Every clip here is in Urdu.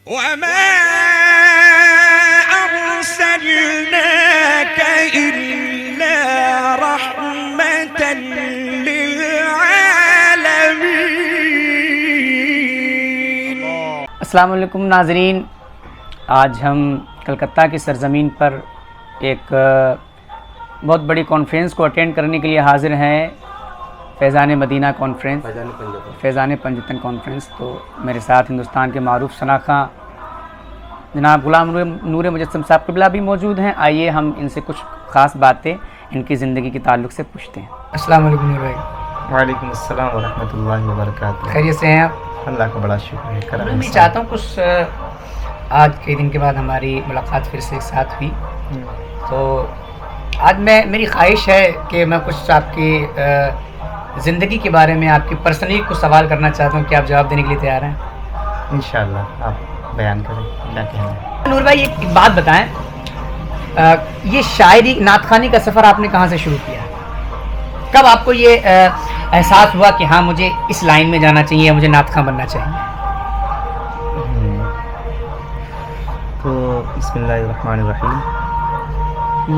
وما أرسلناك إلا رحمة للعالمين. السلام علیکم ناظرین، آج ہم کلکتہ کی سرزمین پر ایک بہت بڑی کانفرنس کو اٹینڈ کرنے کے لیے حاضر ہیں، فیضان مدینہ کانفرنس، فیضان پنجتن کانفرنس. تو میرے ساتھ ہندوستان کے معروف شناخواں جناب غلام نور مجسم صاحب قبلہ بھی موجود ہیں. آئیے ہم ان سے کچھ خاص باتیں ان کی زندگی کے تعلق سے پوچھتے ہیں. السلام علیکم نور بھائی. وعلیکم السلام ورحمۃ اللہ وبرکاتہ. خیریت سے ہیں آپ؟ اللہ کا بڑا شکر ہے. میں چاہتا ہوں کچھ آج کے دن کے بعد ہماری ملاقات پھر سے ایک ساتھ ہوئی، تو آج میری خواہش ہے کہ میں کچھ آپ کی زندگی کے بارے میں، آپ کی پرسنلی کچھ سوال کرنا چاہتا ہوں. کہ آپ جواب دینے کے لیے تیار ہیں؟ انشاءاللہ آپ بیان کریں کیا کہنا ہے. نور بھائی ایک بات بتائیں، یہ شاعری نعت خوانی کا سفر آپ نے کہاں سے شروع کیا؟ کب آپ کو یہ احساس ہوا کہ ہاں مجھے اس لائن میں جانا چاہیے، مجھے نعت خواں بننا چاہیے؟ تو بسم اللہ الرحمن الرحیم.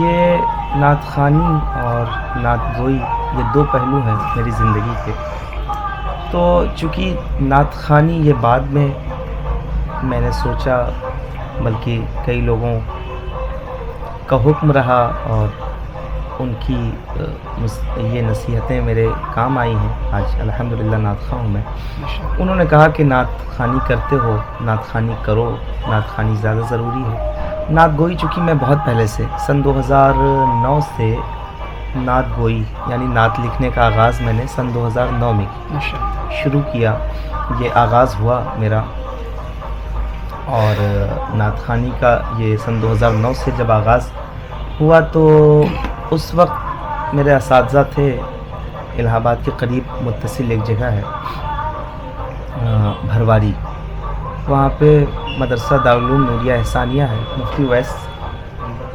یہ نعت خوانی اور نعت گوئی یہ دو پہلو ہیں میری زندگی کے. تو چونکہ نعت خوانی یہ بعد میں نے سوچا، بلکہ کئی لوگوں کا حکم رہا اور ان کی یہ نصیحتیں میرے کام آئی ہیں. آج الحمدللہ نعت خواں ہوں میں. انہوں نے کہا کہ نعت خوانی کرتے ہو، نعت خوانی کرو، نعت خوانی زیادہ ضروری ہے. نعت گوئی چونکہ میں بہت پہلے سے سن 2009 سے نعت گوئی یعنی نعت لکھنے کا آغاز میں نے سن 2009 میں شروع کیا. یہ آغاز ہوا میرا، اور نعت خوانی کا یہ سن 2009 سے جب آغاز ہوا تو اس وقت میرے اساتذہ تھے الہ آباد کے قریب متصل ایک جگہ ہے بھرواری، وہاں پہ مدرسہ دارالعلوم نوریہ احسانیہ ہے. مفتی اویس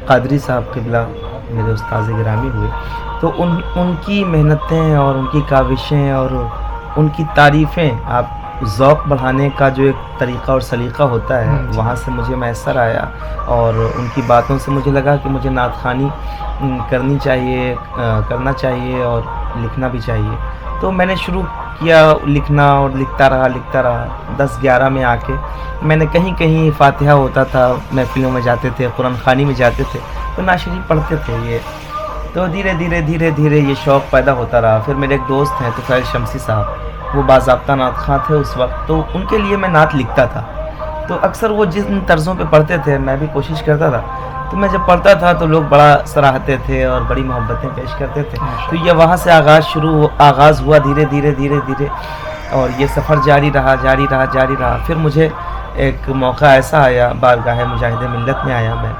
قادری صاحب قبلہ میرے استاذ گرامی ہوئے. تو ان کی محنتیں اور ان کی کاوشیں اور ان کی تعریفیں، آپ ذوق بڑھانے کا جو ایک طریقہ اور سلیقہ ہوتا ہے وہاں سے مجھے میسر آیا. اور ان کی باتوں سے مجھے لگا کہ مجھے نعت خوانی کرنی چاہیے، کرنا چاہیے اور لکھنا بھی چاہیے. تو میں نے شروع کیا لکھنا اور لکھتا رہا 10-11 میں آ کے میں نے کہیں فاتحہ ہوتا تھا، محفلوں میں جاتے تھے، قرآن خوانی میں جاتے تھے تو ناشری پڑھتے تھے یہ. تو دھیرے دھیرے یہ شوق پیدا ہوتا رہا. پھر میرے ایک دوست ہیں طفیل شمسی صاحب، وہ باضابطہ نعت خواں تھے اس وقت، تو ان کے لیے میں نعت لکھتا تھا. تو اکثر وہ جن طرزوں پہ پڑھتے تھے میں بھی کوشش کرتا تھا. تو میں جب پڑھتا تھا تو لوگ بڑا سراہتے تھے اور بڑی محبتیں پیش کرتے تھے. تو یہ وہاں سے آغاز ہوا دھیرے دھیرے اور یہ سفر جاری رہا. پھر مجھے ایک موقع ایسا آیا، بارگاہ مجاہد ملت میں آیا میں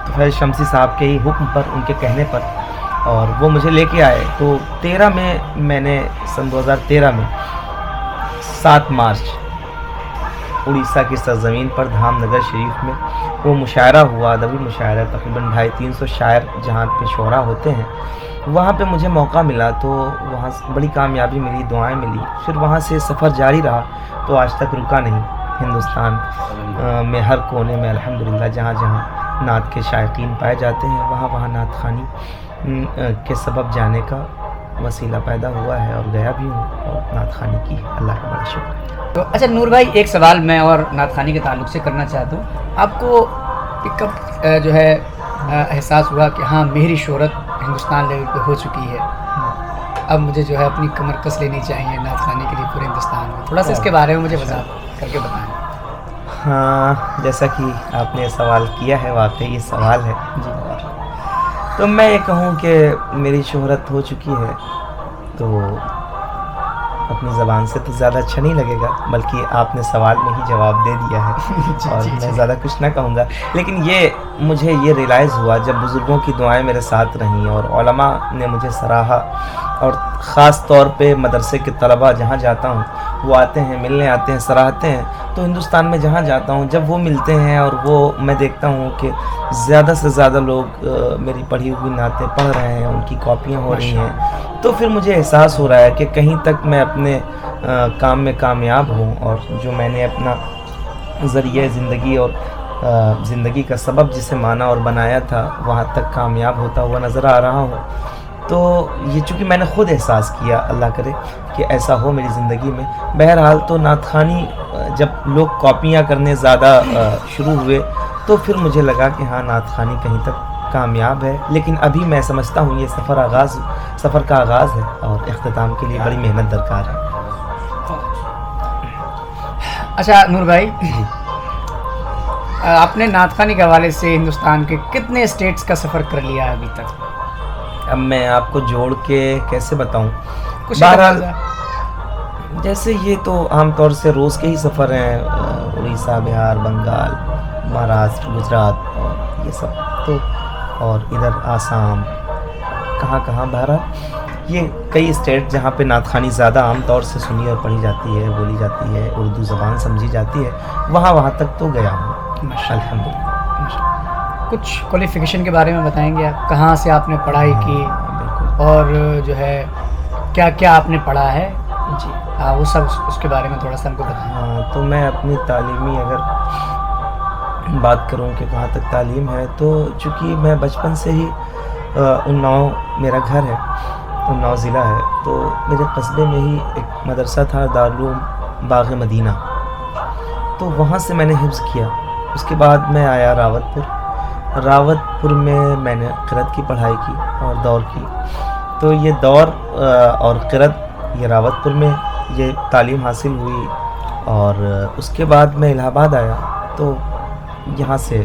طفیل شمسی صاحب کے ہی حکم پر، ان کے کہنے پر، اور وہ مجھے لے کے آئے. تو 13 میں نے سن 2013 میں 7 مارچ اڑیسہ کی سرزمین پر دھام نگر شریف میں وہ مشاعرہ ہوا، ادبی مشاعرہ. تقریباً 250-300 شاعر جہاں پہ شعراء ہوتے ہیں، وہاں پہ مجھے موقع ملا. تو وہاں بڑی کامیابی ملی، دعائیں ملی. پھر وہاں سے سفر جاری رہا تو آج تک رکا نہیں. ہندوستان میں ہر کونے میں الحمدللہ جہاں نعت کے شائقین پائے جاتے ہیں وہاں نعت خوانی کے سبب جانے کا وسیلہ پیدا ہوا ہے اور گیا بھی ہوں اور نعت خوانی کی اللہ کا بڑا شکر. تو اچھا نور بھائی، ایک سوال میں اور نعت خوانی کے تعلق سے کرنا چاہتا ہوں. آپ کو کب جو ہے احساس ہوا کہ ہاں میری شہرت ہندوستان لیول پہ ہو چکی ہے، اب مجھے جو ہے اپنی کمر کس لینی چاہیے نعت خوانی کے لیے پورے ہندوستان میں؟ تھوڑا سا اس کے بارے میں مجھے وضاحت کر کے بتائیں. ہاں، جیسا کہ آپ نے سوال کیا ہے، واقعی یہ سوال ہے. تو میں یہ کہوں کہ میری شہرت ہو چکی ہے تو اپنی زبان سے تو زیادہ اچھا نہیں لگے گا، بلکہ آپ نے سوال میں ہی جواب دے دیا ہے اور میں زیادہ کچھ نہ کہوں گا. لیکن مجھے یہ ریلائز ہوا جب بزرگوں کی دعائیں میرے ساتھ رہیں اور علماء نے مجھے سراہا، اور خاص طور پہ مدرسے کے طلباء جہاں جاتا ہوں وہ آتے ہیں، ملنے آتے ہیں، سراہتے ہیں. تو ہندوستان میں جہاں جاتا ہوں جب وہ ملتے ہیں اور وہ میں دیکھتا ہوں کہ زیادہ سے زیادہ لوگ میری پڑھی ہوئی نعتیں پڑھ رہے ہیں، ان کی کاپیاں ہو رہی ہیں، تو پھر مجھے احساس ہو رہا ہے کہ کہیں تک میں اپنے کام میں کامیاب ہوں اور جو میں نے اپنا ذریعہ زندگی اور زندگی کا سبب جسے مانا اور بنایا تھا وہاں تک کامیاب ہوتا ہوا نظر آ رہا ہوں. تو یہ چونکہ میں نے خود احساس کیا، اللہ کرے کہ ایسا ہو میری زندگی میں. بہرحال تو نعت خوانی جب لوگ کاپیاں کرنے زیادہ شروع ہوئے تو پھر مجھے لگا کہ ہاں نعت خوانی کہیں تک کامیاب ہے، لیکن ابھی میں سمجھتا ہوں یہ سفر کا آغاز ہے اور اختتام کے لیے بڑی محنت درکار ہے. اچھا نور بھائی، آپ نے نعت خوانی کے حوالے سے ہندوستان کے کتنے اسٹیٹس کا سفر کر لیا ہے ابھی تک؟ اب میں آپ کو جوڑ کے کیسے بتاؤں. کچھ بہرحال جیسے یہ تو عام طور سے روز کے ہی سفر ہیں، اڑیسہ، بہار، بنگال، مہاراشٹر، گجرات اور یہ سب تو، اور ادھر آسام، کہاں. بہرحال یہ کئی اسٹیٹ جہاں پہ نعت خوانی زیادہ عام طور سے سنی اور پڑھی جاتی ہے، بولی جاتی ہے، اردو زبان سمجھی جاتی ہے، وہاں تک تو گیا ہوں الحمدللہ. کچھ کوالیفیکیشن کے بارے میں بتائیں گے آپ؟ کہاں سے آپ نے پڑھائی کی اور جو ہے کیا آپ نے پڑھا ہے؟ جی وہ سب اس کے بارے میں تھوڑا سا ہم کو بتائیں. ہاں، تو میں اپنی تعلیمی اگر بات کروں کہ کہاں تک تعلیم ہے، تو چونکہ میں بچپن سے ہی اناؤ میرا گھر ہے، اناؤ ضلع ہے، تو میرے قصبے میں ہی ایک مدرسہ تھا دارالعلوم باغ مدینہ، تو وہاں سے میں نے حفظ کیا. اس کے بعد میں آیا راوت پور میں نے قرأت کی پڑھائی کی اور دور کی. تو یہ دور اور قرأت یہ راوت پور میں یہ تعلیم حاصل ہوئی، اور اس کے بعد میں الہ آباد آیا تو یہاں سے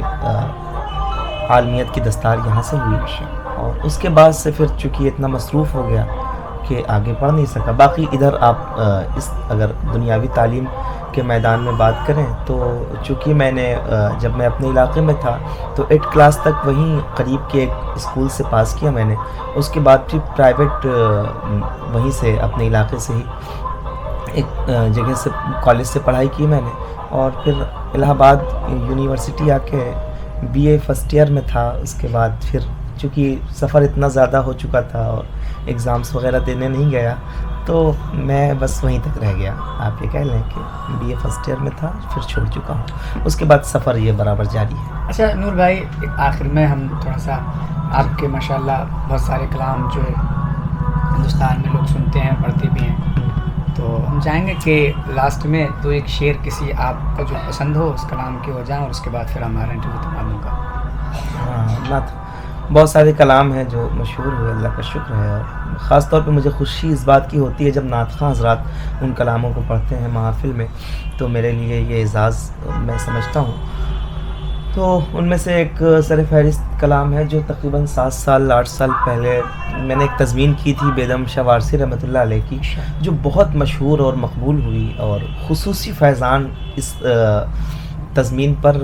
عالمیت کی دستار یہاں سے ہوئی، اور اس کے بعد سے پھر چونکہ اتنا مصروف ہو گیا کہ آگے پڑھ نہیں سکا. باقی ادھر آپ اگر دنیاوی تعلیم کے میدان میں بات کریں تو چونکہ میں نے جب میں اپنے علاقے میں تھا تو 8 کلاس تک وہیں قریب کے ایک اسکول سے پاس کیا میں نے. اس کے بعد پھر پرائیویٹ وہیں سے اپنے علاقے سے ہی ایک جگہ سے کالج سے پڑھائی کی میں نے، اور پھر الہ آباد یونیورسٹی آ کے بی اے فرسٹ ایئر میں تھا. اس کے بعد پھر چونکہ سفر اتنا زیادہ ہو چکا تھا اور ایگزامس وغیرہ دینے نہیں گیا تو میں بس وہیں تک رہ گیا. آپ یہ کہہ لیں کہ بی اے فرسٹ ایئر میں تھا، پھر چھوڑ چکا ہوں. اس کے بعد سفر یہ برابر جاری ہے. اچھا نور بھائی، آخر میں ہم تھوڑا سا آپ کے ماشاءاللہ بہت سارے کلام جو ہندوستان میں لوگ سنتے ہیں، پڑھتے بھی ہیں، تو ہم چاہیں گے کہ لاسٹ میں تو ایک شعر کسی آپ کو جو پسند ہو اس کلام کے ہو جائیں، اور اس کے بعد پھر ہمارا انٹرویو تمام ہوگا. ہاں، بہت سارے کلام ہیں جو مشہور ہوئے، اللہ کا شکر ہے. اور خاص طور پہ مجھے خوشی اس بات کی ہوتی ہے جب نعت خواں حضرات ان کلاموں کو پڑھتے ہیں محافل میں، تو میرے لیے یہ اعزاز میں سمجھتا ہوں. تو ان میں سے ایک سر فہرست کلام ہے جو تقریباً 7 سال 8 سال پہلے میں نے ایک تضمین کی تھی بیدم شاہ وارثی رحمۃ اللہ علیہ کی، جو بہت مشہور اور مقبول ہوئی، اور خصوصی فیضان اس تضمین پر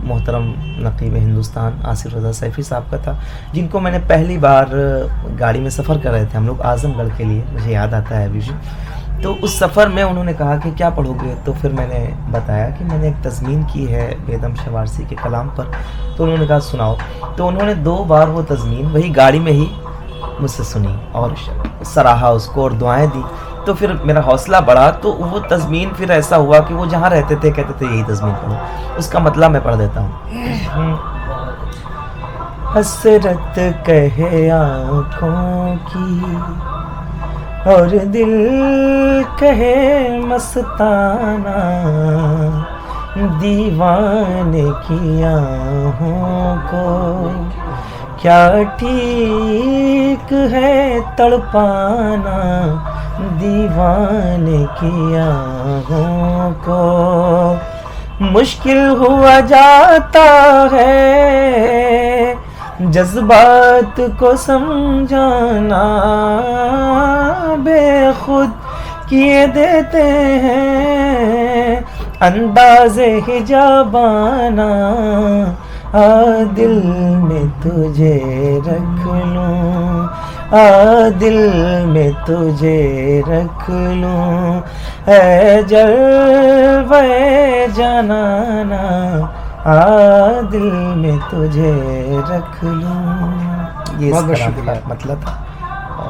محترم نقیب ہندوستان آصف رضا سیفی صاحب کا تھا، جن کو میں نے پہلی بار گاڑی میں سفر کر رہے تھے ہم لوگ اعظم گڑھ کے لیے، مجھے یاد آتا ہے ابھی بھی. تو اس سفر میں انہوں نے کہا کہ کیا پڑھو گے، تو پھر میں نے بتایا کہ میں نے ایک تضمین کی ہے بیدم شاہ وارثی کے کلام پر. تو انہوں نے کہا سناؤ. تو انہوں نے 2 بار وہ تضمین وہی گاڑی میں ہی مجھ سے سنی اور سراہا اس کو اور دعائیں دی. تو پھر میرا حوصلہ بڑھا، تو وہ تضمین پھر ایسا ہوا کہ وہ جہاں رہتے تھے کہتے تھے یہی تضمین پڑھو. اس کا مطلب میں پڑھ دیتا ہوں. حسرت کہے آنکھوں کی اور دل کہے مستانہ، دیوانے کی آہوں کو کیا ٹھیک ہے تڑپانا، دیوانے کی آہوں کو مشکل ہوا جاتا ہے جذبات کو سمجھانا، بے خود کیے دیتے ہیں انداز حجابانہ، دل میں تجھے رکھ لوں، دل میں تجھے رکھ لوں، اے جلوے جانانا، دل میں تجھے رکھ لوں. یہ بہت بہت شکریہ. مطلب